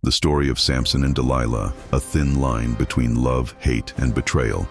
The story of Samson and Delilah, a thin line between love, hate, and betrayal.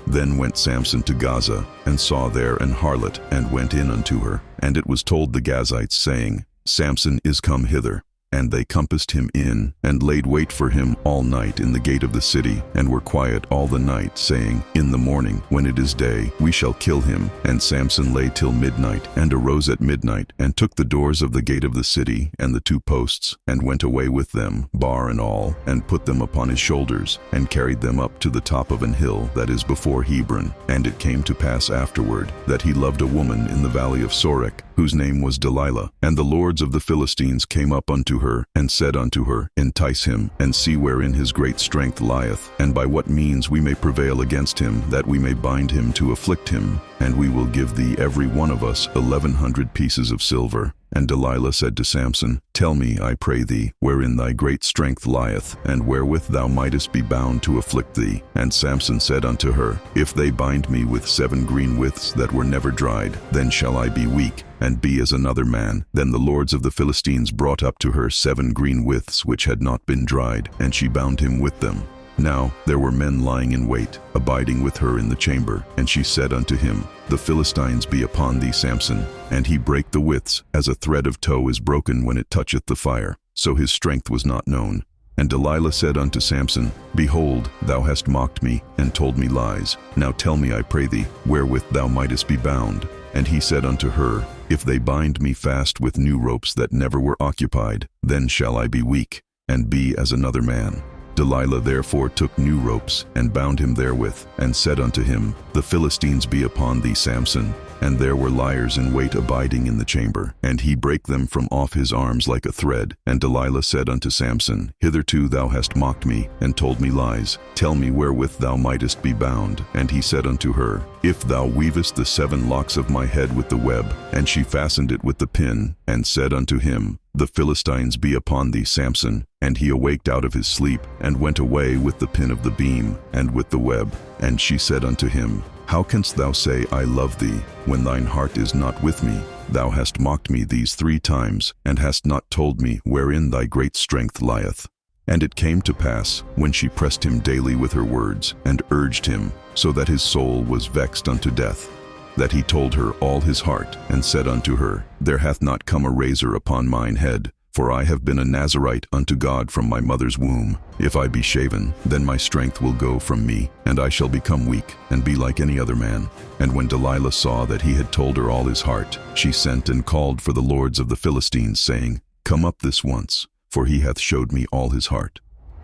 Then went Samson to Gaza, and saw there an harlot, and went in unto her. And it was told the Gazites, saying, Samson is come hither. And they compassed him in, and laid wait for him all night in the gate of the city, and were quiet all the night, saying, In the morning, when it is day, we shall kill him. And Samson lay till midnight, and arose at midnight, and took the doors of the gate of the city, and the 2 posts, and went away with them, bar and all, and put them upon his shoulders, and carried them up to the top of an hill that is before Hebron. And it came to pass afterward, that he loved a woman in the valley of Sorek, whose name was Delilah. And the lords of the Philistines came up unto her, and said unto her, Entice him, and see wherein his great strength lieth, and by what means we may prevail against him, that we may bind him to afflict him, and we will give thee every one of us 1,100 pieces of silver. And Delilah said to Samson, Tell me, I pray thee, wherein thy great strength lieth, and wherewith thou mightest be bound to afflict thee. And Samson said unto her, If they bind me with 7 green withs that were never dried, then shall I be weak, and be as another man. Then the lords of the Philistines brought up to her 7 green withs which had not been dried, and she bound him with them. Now there were men lying in wait, abiding with her in the chamber. And she said unto him, The Philistines be upon thee, Samson. And he brake the withs, as a thread of tow is broken when it toucheth the fire. So his strength was not known. And Delilah said unto Samson, Behold, thou hast mocked me, and told me lies. Now tell me, I pray thee, wherewith thou mightest be bound. And he said unto her, If they bind me fast with new ropes that never were occupied, then shall I be weak, and be as another man. Delilah therefore took new ropes, and bound him therewith, and said unto him, The Philistines be upon thee, Samson. And there were liers in wait abiding in the chamber. And he brake them from off his arms like a thread. And Delilah said unto Samson, Hitherto thou hast mocked me, and told me lies. Tell me wherewith thou mightest be bound. And he said unto her, If thou weavest the 7 locks of my head with the web. And she fastened it with the pin, and said unto him, The Philistines be upon thee, Samson. And he awaked out of his sleep, and went away with the pin of the beam, and with the web. And she said unto him, How canst thou say, I love thee, when thine heart is not with me? Thou hast mocked me these 3 times, and hast not told me wherein thy great strength lieth. And it came to pass, when she pressed him daily with her words, and urged him, so that his soul was vexed unto death, that he told her all his heart, and said unto her, There hath not come a razor upon mine head, for I have been a Nazarite unto God from my mother's womb. If I be shaven, then my strength will go from me, and I shall become weak, and be like any other man. And when Delilah saw that he had told her all his heart, she sent and called for the lords of the Philistines, saying, Come up this once, for he hath showed me all his heart.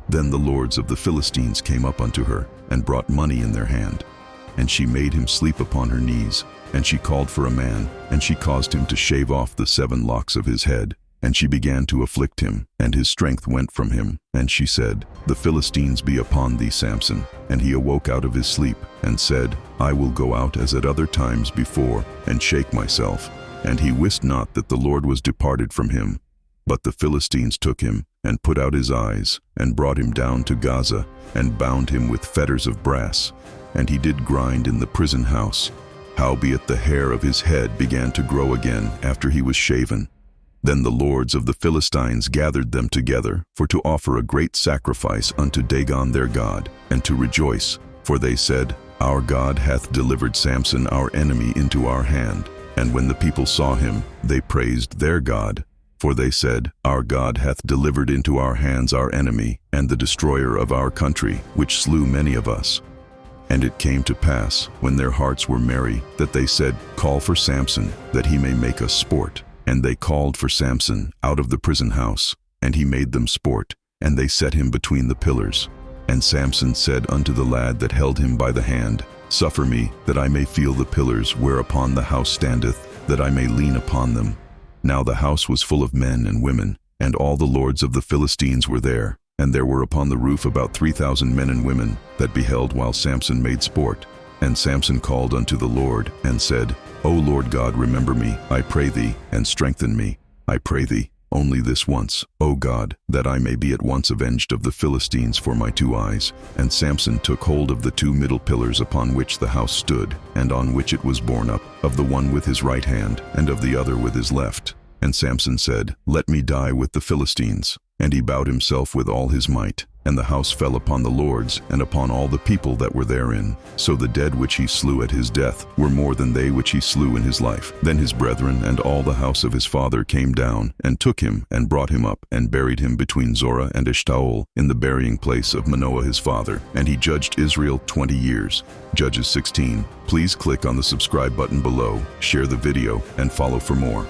Then the lords of the Philistines came up unto her, and brought money in their hand. And she made him sleep upon her knees, and she called for a man, and she caused him to shave off the 7 locks of his head. And she began to afflict him, and his strength went from him. And she said, The Philistines be upon thee, Samson. And he awoke out of his sleep, and said, I will go out as at other times before, and shake myself. And he wist not that the Lord was departed from him. But the Philistines took him, and put out his eyes, and brought him down to Gaza, and bound him with fetters of brass. And he did grind in the prison house. Howbeit the hair of his head began to grow again after he was shaven. Then the lords of the Philistines gathered them together, for to offer a great sacrifice unto Dagon their god, and to rejoice. For they said, Our God hath delivered Samson our enemy into our hand. And when the people saw him, they praised their God. For they said, Our God hath delivered into our hands our enemy, and the destroyer of our country, which slew many of us. And it came to pass, when their hearts were merry, that they said, Call for Samson, that he may make us sport. And they called for Samson out of the prison house, and he made them sport, and they set him between the pillars. And Samson said unto the lad that held him by the hand, Suffer me, that I may feel the pillars whereupon the house standeth, that I may lean upon them. Now the house was full of men and women, and all the lords of the Philistines were there. And there were upon the roof about 3,000 men and women, that beheld while Samson made sport. And Samson called unto the Lord, and said, O Lord God, remember me, I pray thee, and strengthen me, I pray thee, only this once, O God, that I may be at once avenged of the Philistines for my 2 eyes. And Samson took hold of the 2 middle pillars upon which the house stood, and on which it was borne up, of the one with his right hand, and of the other with his left. And Samson said, "Let me die with the Philistines." And he bowed himself with all his might. And the house fell upon the lords, and upon all the people that were therein. So the dead which he slew at his death were more than they which he slew in his life. Then his brethren and all the house of his father came down, and took him, and brought him up, and buried him between Zorah and Eshtaol, in the burying place of Manoah his father. And he judged Israel 20 years. Judges 16. Please click on the subscribe button below, share the video, and follow for more.